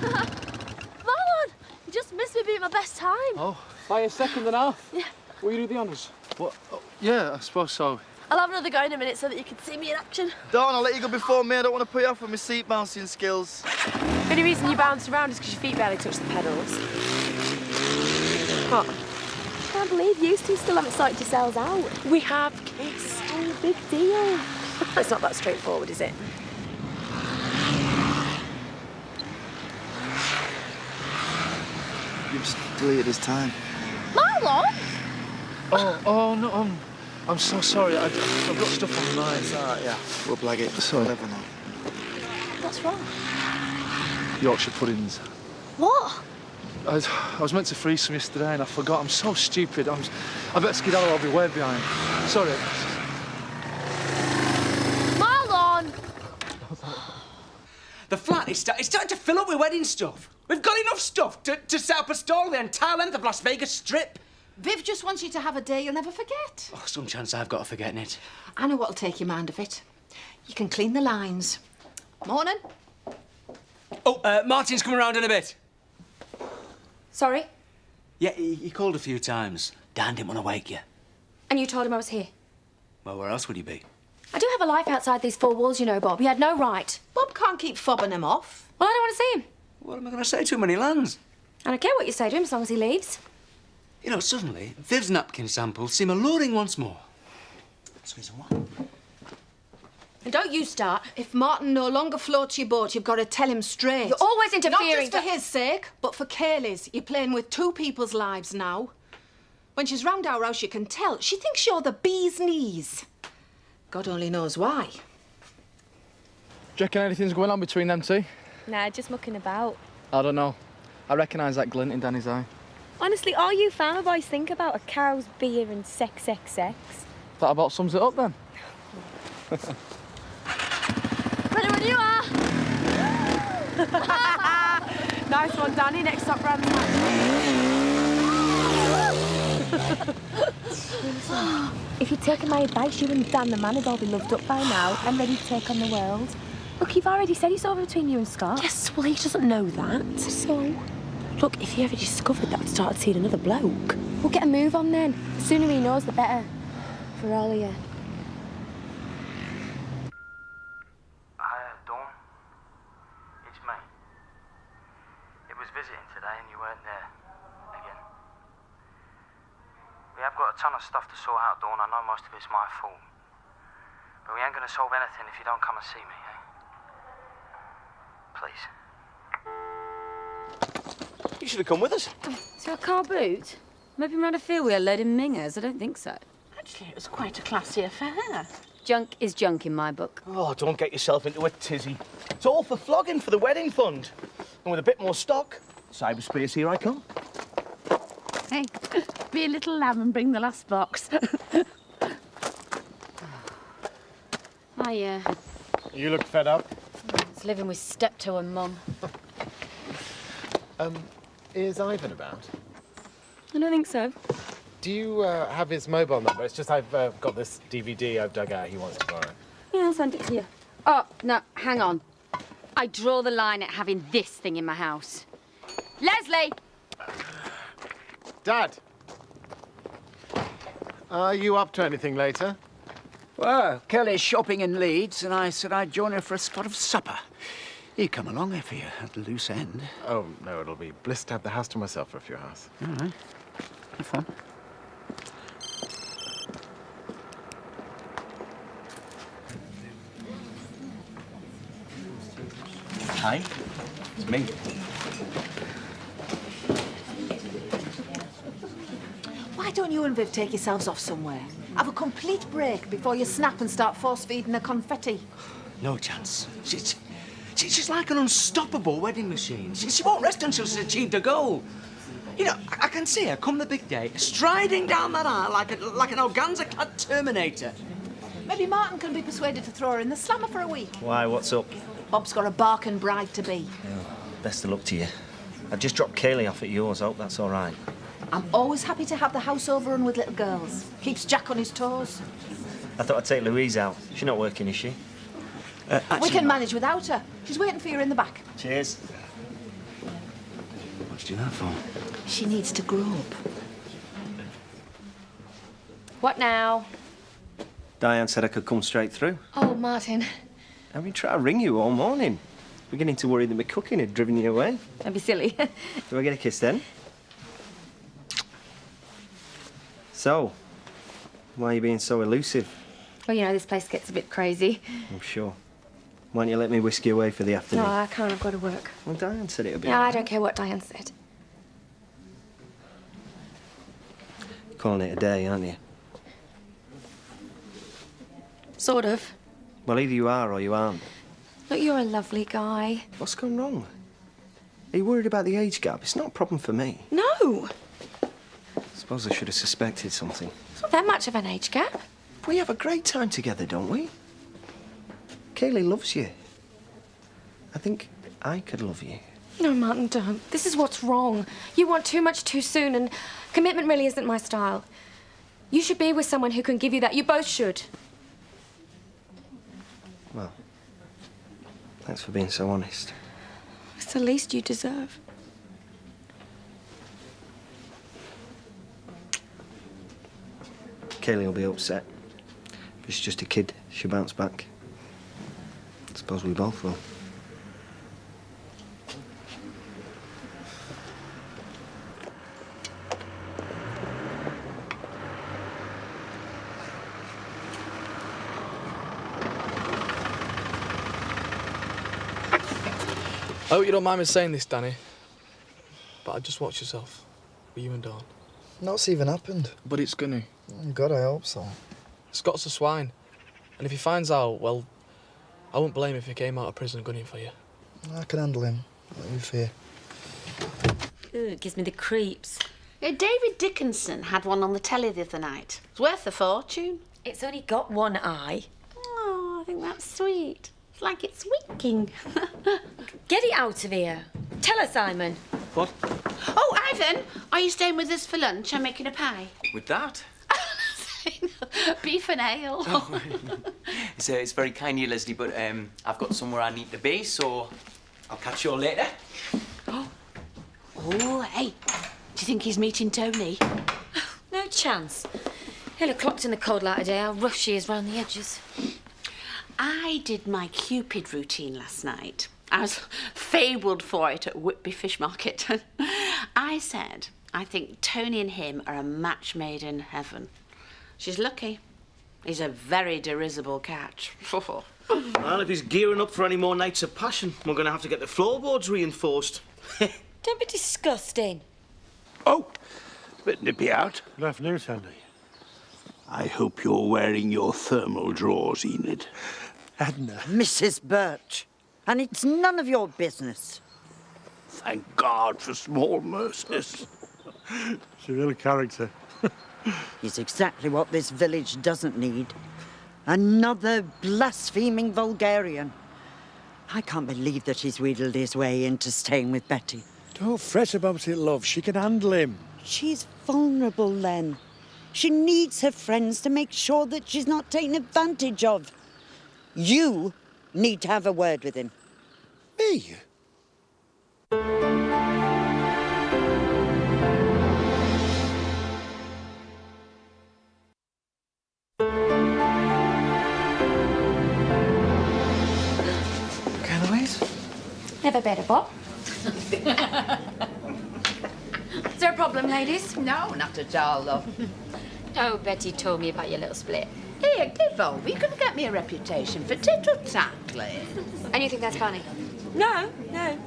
Marlon, you just missed me being my best time. Oh, by a second and a half? Yeah. Will you do the honours? What? Oh, yeah, I suppose so. I'll have another go in a minute so that you can see me in action. Dawn, I'll let you go before me. I don't want to put you off with my seat bouncing skills. The only reason you bounced around is because your feet barely touch the pedals. What? I can't believe you two still haven't sorted yourselves out. We have kids. Oh, big deal. It's not that straightforward, is it? You've just deleted his time. Marlon! Oh no, I'm so sorry. I've got stuff on my mind. It's all right, yeah. We'll blag it. Sorry. Never know. What's wrong? Yorkshire puddings. What? I was meant to freeze some yesterday and I forgot. I'm so stupid. I better skedaddle. I'll be way behind. Sorry. Marlon! The flat is starting to fill up with wedding stuff. We've got enough stuff to set up a stall the entire length of Las Vegas Strip. Viv just wants you to have a day you'll never forget. Oh, some chance I've got of forgetting it. I know what'll take your mind of it. You can clean the lines. Morning. Oh, Martin's coming around in a bit. Sorry? Yeah, he called a few times. Dan didn't want to wake you. And you told him I was here? Well, where else would he be? I do have a life outside these four walls, you know, Bob. You had no right. Bob can't keep fobbing him off. Well, I don't want to see him. What am I going to say to him when he lands? I don't care what you say to him as long as he leaves. You know, suddenly, Viv's napkin samples seem alluring once more. Squeeze one. And don't you start. If Martin no longer floats your boat, you've got to tell him straight. You're always interfering. Not just for his sake, but for Kaylee's. You're playing with two people's lives now. When she's round our house, you can tell. She thinks you're the bee's knees. God only knows why. Do you reckon anything's going on between them two? Nah, just mucking about. I don't know. I recognise that glint in Danny's eye. Honestly, all you farmer boys think about are cows, beer and sex. That about sums it up then. Ready when you are. Nice one, Danny. Next stop, Bram's If you'd taken my advice, you and Dan the man would all be loved up by now and ready to take on the world. Look, you've already said it's over between you and Scott. Yes, well, he doesn't know that. So? Look, if he ever discovered that I'd started seeing another bloke... We'll get a move on then. The sooner he knows, the better. For all of you. Hi, Dawn. It's me. It was visiting today and you weren't there. Again. We have got a ton of stuff to sort out, Dawn. I know most of it's my fault. But we ain't gonna solve anything if you don't come and see me, eh? Please. You should have come with us. To a car boot? Maybe around a field wheel loading mingers? I don't think so. Actually, it was quite a classy affair. Junk is junk in my book. Oh, don't get yourself into a tizzy. It's all for flogging for the wedding fund. And with a bit more stock, cyberspace, here I come. Hey, be a little lamb and bring the last box. You look fed up. It's living with steptoe and mum. Is Ivan about? I don't think so. Do you have his mobile number? It's just I've got this DVD I've dug out he wants to borrow. Yeah, I'll send it to you. Oh, no, hang on. I draw the line at having this thing in my house. Leslie! Dad! Are you up to anything later? Well, Kelly's shopping in Leeds, and I said I'd join her for a spot of supper. You come along if you're at the loose end. Oh, no, it'll be bliss to have the house to myself for a few hours. All right. Have fun. Hi, it's me. Why don't you and Viv take yourselves off somewhere? Have a complete break before you snap and start force-feeding the confetti. No chance. She's like an unstoppable wedding machine. She won't rest until she's achieved a goal. You know, I can see her come the big day, striding down that aisle like an organza-clad Terminator. Maybe Martin can be persuaded to throw her in the slammer for a week. Why, what's up? Bob's got a barking bride to be. Oh, best of luck to you. I've just dropped Kaylee off at yours. I hope that's all right. I'm always happy to have the house overrun with little girls. Keeps Jack on his toes. I thought I'd take Louise out. She's not working, is she? We can manage without her. She's waiting for you in the back. Cheers. What'd you do that for? She needs to grow up. What now? Diane said I could come straight through. Oh, Martin. I've been trying to ring you all morning. Beginning to worry that my cooking had driven you away. Don't be silly. Do I get a kiss then? So, why are you being so elusive? Well, you know, this place gets a bit crazy. I'm sure. Why don't you let me whisk you away for the afternoon? No, I can't. I've got to work. Well, Diane said it would be. No, I don't care what Diane said. You're calling it a day, aren't you? Sort of. Well, either you are or you aren't. Look, you're a lovely guy. What's gone wrong? Are you worried about the age gap? It's not a problem for me. No. I suppose I should have suspected something. It's not that much of an age gap. We have a great time together, don't we? Kaylee loves you. I think I could love you. No, Martin, don't. This is what's wrong. You want too much too soon, and commitment really isn't my style. You should be with someone who can give you that. You both should. Well, thanks for being so honest. It's the least you deserve. Kaylee will be upset. If it's just a kid, she'll bounce back. I suppose we both will. I hope you don't mind me saying this, Danny, but just watch yourself with you and Dawn. What's even happened? But it's gonna. God, I hope so. Scott's a swine, and if he finds out, well, I wouldn't blame him if he came out of prison gunning for you. I can handle him. Let me fear. Ooh, it gives me the creeps. David Dickinson had one on the telly the other night. It's worth a fortune. It's only got one eye. Oh, I think that's sweet. It's like it's winking. Get it out of here. Tell her, Simon. What? Oh, Ivan, are you staying with us for lunch? I'm making a pie. With that? Beef and ale. Oh. It's very kind of you, Leslie, but I've got somewhere I need to be, so I'll catch you all later. Oh, hey, do you think he's meeting Tony? No chance. He'll have clocked in the cold light of day how rough she is round the edges. I did my Cupid routine last night. I was fabled for it at Whitby Fish Market. I said, I think Tony and him are a match made in heaven. She's lucky. He's a very derisible catch. Well, if he's gearing up for any more nights of passion, we're going to have to get the floorboards reinforced. Don't be disgusting. Oh, bit nippy out. Good afternoon, Sandy. I hope you're wearing your thermal drawers, Enid. Edna. Mrs. Birch. And it's none of your business. Thank God for small mercies. She's a real character. He's exactly what this village doesn't need. Another blaspheming vulgarian. I can't believe that he's wheedled his way into staying with Betty. Don't fret about it, love. She can handle him. She's vulnerable, Len. She needs her friends to make sure that she's not taken advantage of. You need to have a word with him. Me? Never better, Bob. Is there a problem, ladies? No, not at all, love. Oh, Betty told me about your little split. Here, give over. You're going to get me a reputation for tittle-tattling. And you think that's funny? No, no.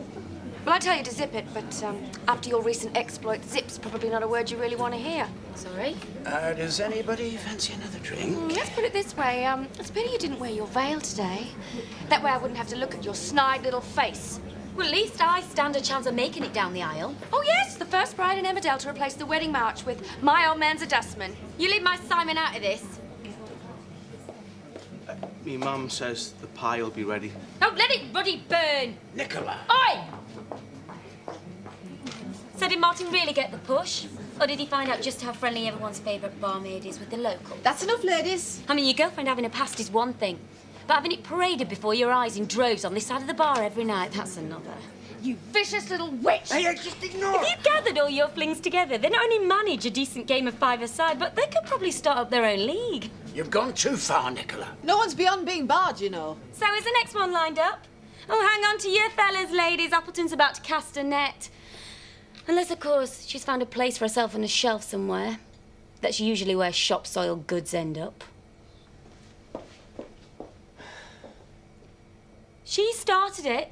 Well, I tell you to zip it, but after your recent exploit, zip's probably not a word you really want to hear. Sorry. Does anybody fancy another drink? Let's put it this way. It's a pity you didn't wear your veil today. That way I wouldn't have to look at your snide little face. Well, at least I stand a chance of making it down the aisle. Oh, yes, the first bride in Emmerdale to replace the wedding march with My Old Man's a Dustman. You leave my Simon out of this. Me mum says the pie will be ready. Oh, let it ruddy burn. Nicola. Oi! So did Martin really get the push? Or did he find out just how friendly everyone's favourite barmaid is with the locals? That's enough, ladies. I mean, your girlfriend having a past is one thing, but having it paraded before your eyes in droves on this side of the bar every night, that's another. You vicious little witch! Hey, just ignore. If you gathered all your flings together, they not only manage a decent game of five-a-side, but they could probably start up their own league. You've gone too far, Nicola. No one's beyond being barred, you know. So is the next one lined up? Oh, hang on to your fellas, ladies. Appleton's about to cast a net. Unless, of course, she's found a place for herself on a shelf somewhere. That's usually where shop-soiled goods end up. She started it.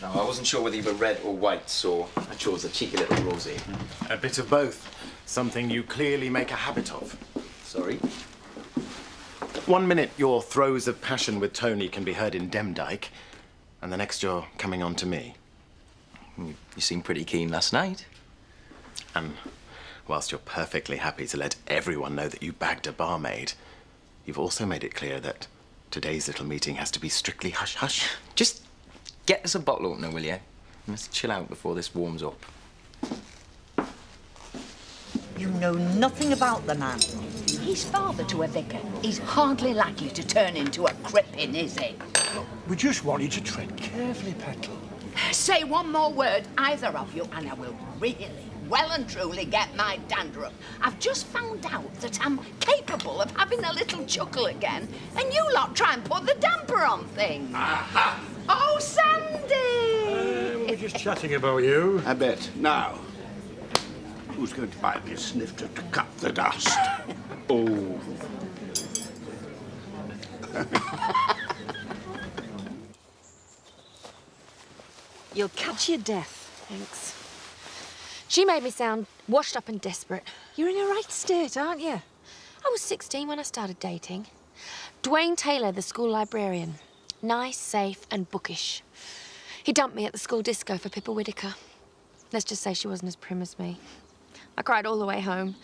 No, I wasn't sure whether you were red or white, so I chose a cheeky little rosy. A bit of both. Something you clearly make a habit of. Sorry? 1 minute, your throes of passion with Tony can be heard in Demdike, and the next you're coming on to me. You seemed pretty keen last night. And whilst you're perfectly happy to let everyone know that you bagged a barmaid, you've also made it clear that today's little meeting has to be strictly hush-hush. Just get us a bottle opener, will you? Let's chill out before this warms up. You know nothing about the man. He's father to a vicar. He's hardly likely to turn into a crippin', is he? We just want you to tread carefully, Petal. Say one more word, either of you, and I will really, well and truly get my dander up. I've just found out that I'm capable of having a little chuckle again, and you lot try and put the damper on things. Aha! Oh, Sandy! We're just chatting about you. I bet. Now, who's going to buy me a snifter to cut the dust? Oh. You'll catch your death. Thanks. She made me sound washed up and desperate. You're in your right state, aren't you? I was 16 when I started dating. Dwayne Taylor, the school librarian. Nice, safe, and bookish. He dumped me at the school disco for Pippa Whittaker. Let's just say she wasn't as prim as me. I cried all the way home.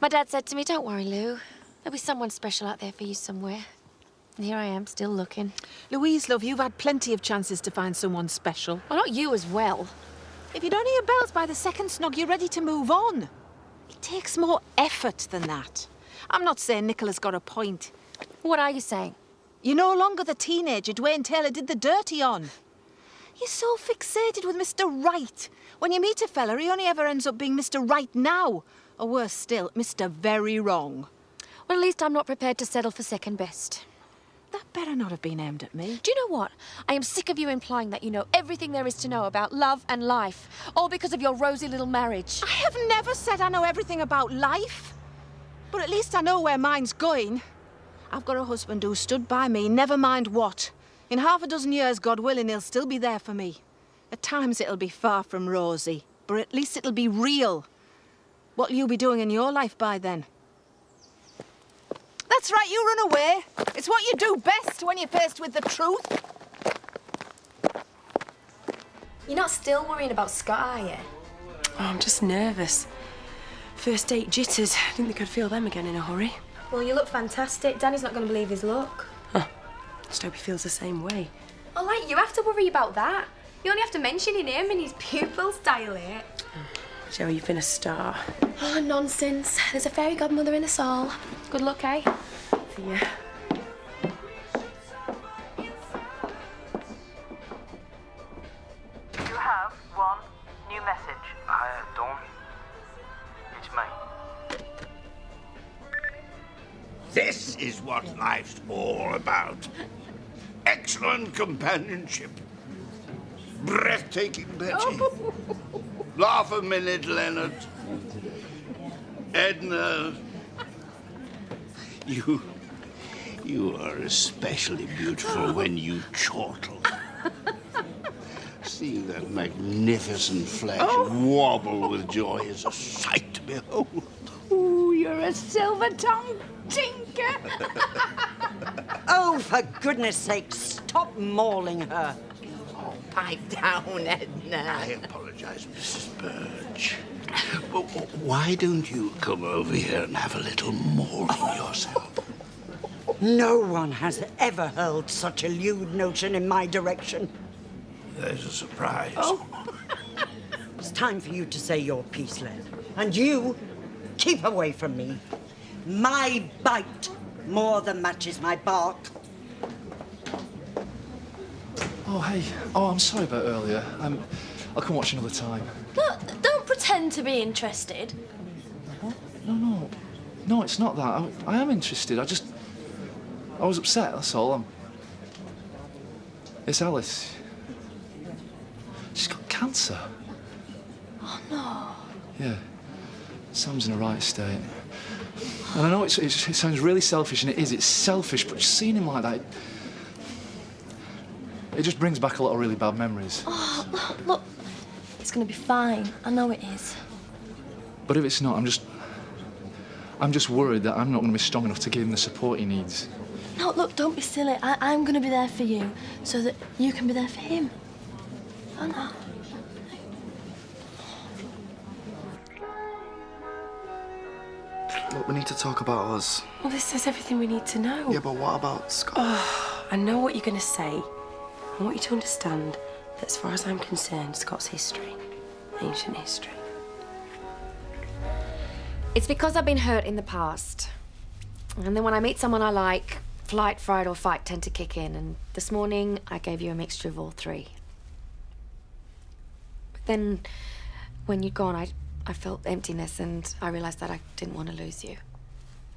My dad said to me, "Don't worry, Lou. There'll be someone special out there for you somewhere." And here I am, still looking. Louise, love, you've had plenty of chances to find someone special. Well, not you as well. If you don't hear bells by the second snog, you're ready to move on. It takes more effort than that. I'm not saying Nicola's got a point. What are you saying? You're no longer the teenager Dwayne Taylor did the dirty on. You're so fixated with Mr. Right. When you meet a fella, he only ever ends up being Mr. Right now. Or worse still, Mr. Very Wrong. Well, at least I'm not prepared to settle for second best. That better not have been aimed at me. Do you know what? I am sick of you implying that you know everything there is to know about love and life, all because of your rosy little marriage. I have never said I know everything about life. But at least I know where mine's going. I've got a husband who stood by me, never mind what. In half a dozen years, God willing, he'll still be there for me. At times it'll be far from rosy, but at least it'll be real. What'll you be doing in your life by then? That's right, you run away. It's what you do best when you're faced with the truth. You're not still worrying about Scott, are you? Oh, I'm just nervous. First date jitters. Didn't think I'd feel them again in a hurry. Well, you look fantastic. Danny's not going to believe his luck. Just hope he feels the same way. Well, like, you have to worry about that. You only have to mention your name and his pupils dilate. Joe, you've been a star. Oh, nonsense. There's a fairy godmother in us all. Good luck, eh? See ya. You have one new message. I don't. It's me. This is what life's all about. Excellent companionship. Breathtaking Betty. Laugh a minute, Leonard. Edna. You are especially beautiful when you chortle. Seeing that magnificent flesh wobble with joy is a sight to behold. Ooh, you're a silver-tongued tinker. Oh, for goodness sake, stop mauling her. Oh, pipe down, Edna. I apologize, Mrs. Birch. But why don't you come over here and have a little mauling yourself? No one has ever hurled such a lewd notion in my direction. There's a surprise. It's time for you to say your piece, Len. And you, keep away from me. My bite more than matches my bark. Oh, hey. Oh, I'm sorry about earlier. I'll come watch another time. Don't pretend to be interested. No. No, it's not that. I am interested. I was upset, that's all. It's Alice. She's got cancer. Oh, no. Yeah. Sam's in a right state. And I know it sounds really selfish, and it is. It's selfish, but just seeing him like that, it just brings back a lot of really bad memories. Oh, look, it's going to be fine. I know it is. But if it's not, I'm just worried that I'm not going to be strong enough to give him the support he needs. No, look, don't be silly. I'm going to be there for you so that you can be there for him. Oh, no. Look, we need to talk about us. Well, this says everything we need to know. Yeah, but what about Scott? Oh, I know what you're going to say. I want you to understand that as far as I'm concerned, Scott's history, ancient history. It's because I've been hurt in the past. And then when I meet someone I like, flight, fright or fight tend to kick in. And this morning, I gave you a mixture of all three. But then, when you'd gone, I felt emptiness and I realised that I didn't want to lose you.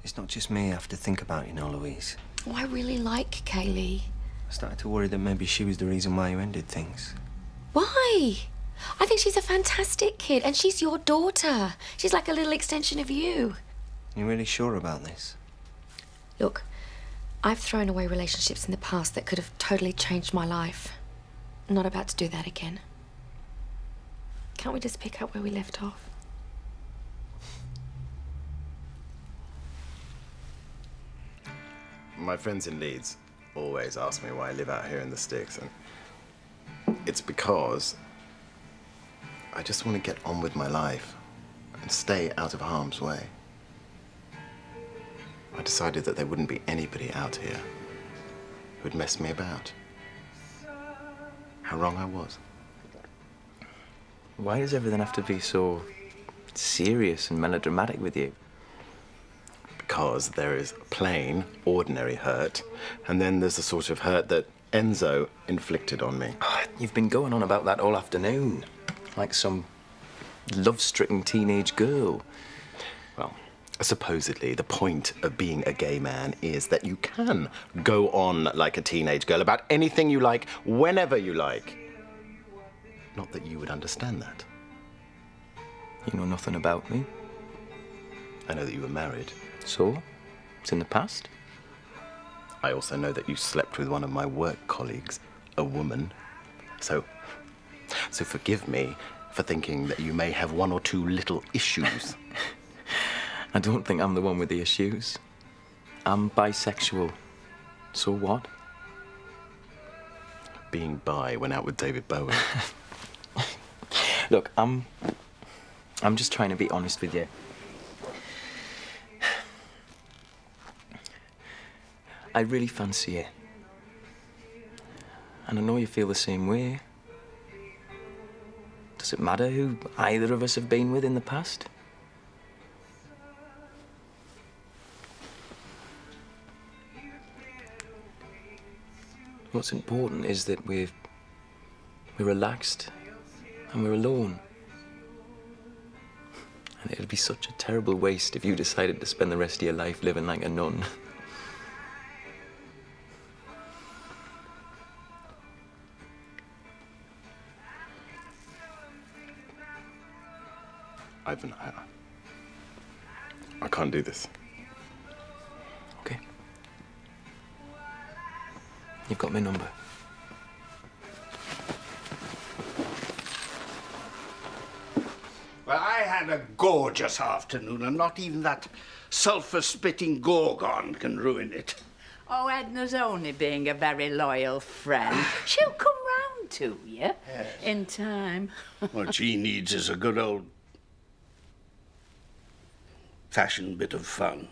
It's not just me I have to think about, you know, Louise. Oh, I really like Kaylee. I started to worry that maybe she was the reason why you ended things. Why? I think she's a fantastic kid, and she's your daughter. She's like a little extension of you. You really sure about this? Look, I've thrown away relationships in the past that could have totally changed my life. I'm not about to do that again. Can't we just pick up where we left off? My friends in Leeds always ask me why I live out here in the sticks, and it's because I just want to get on with my life and stay out of harm's way. I decided that there wouldn't be anybody out here who'd mess me about. How wrong I was. Why does everything have to be so serious and melodramatic with you? Because there is plain, ordinary hurt, and then there's the sort of hurt that Enzo inflicted on me. You've been going on about that all afternoon, like some love-stricken teenage girl. Well, supposedly the point of being a gay man is that you can go on like a teenage girl about anything you like, whenever you like. Not that you would understand that. You know nothing about me. I know that you were married. So? It's in the past? I also know that you slept with one of my work colleagues, a woman. So forgive me for thinking that you may have one or two little issues. I don't think I'm the one with the issues. I'm bisexual. So what? Being bi went out with David Bowie. Look, I'm just trying to be honest with you. I really fancy you. And I know you feel the same way. Does it matter who either of us have been with in the past? What's important is that we're relaxed and we're alone. And it'd be such a terrible waste if you decided to spend the rest of your life living like a nun. Ivan, I can't do this. Okay. You've got my number. Well, I had a gorgeous afternoon, and not even that sulphur-spitting gorgon can ruin it. Oh, Edna's only being a very loyal friend. She'll come round to you in time. What she needs is a good old fashioned bit of fun.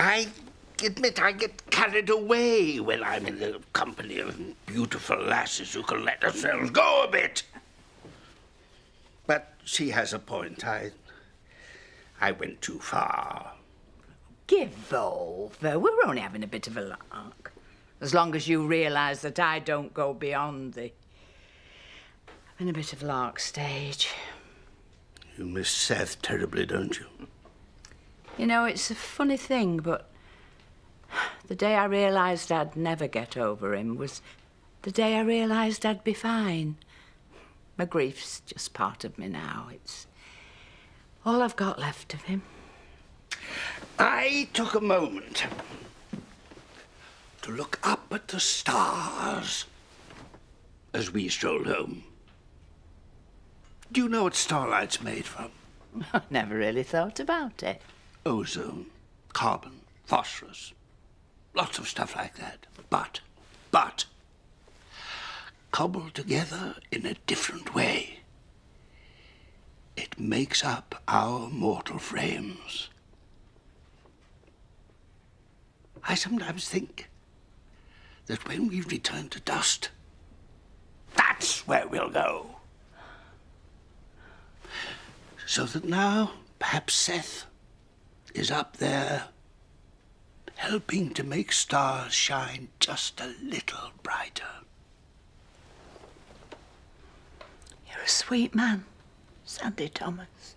I admit I get carried away when I'm in the company of beautiful lasses who can let themselves go a bit. But she has a point. I went too far. Give over. We're only having a bit of a lark. As long as you realise that I don't go beyond the... I'm in a bit of lark stage. You miss Seth terribly, don't you? You know, it's a funny thing, but the day I realised I'd never get over him was the day I realised I'd be fine. My grief's just part of me now. It's all I've got left of him. I took a moment to look up at the stars as we strolled home. Do you know what starlight's made from? I never really thought about it. Ozone, carbon, phosphorus, lots of stuff like that. But, cobbled together in a different way, it makes up our mortal frames. I sometimes think that when we return to dust, that's where we'll go. So that now, perhaps Seth is up there helping to make stars shine just a little brighter. You're a sweet man, Sandy Thomas.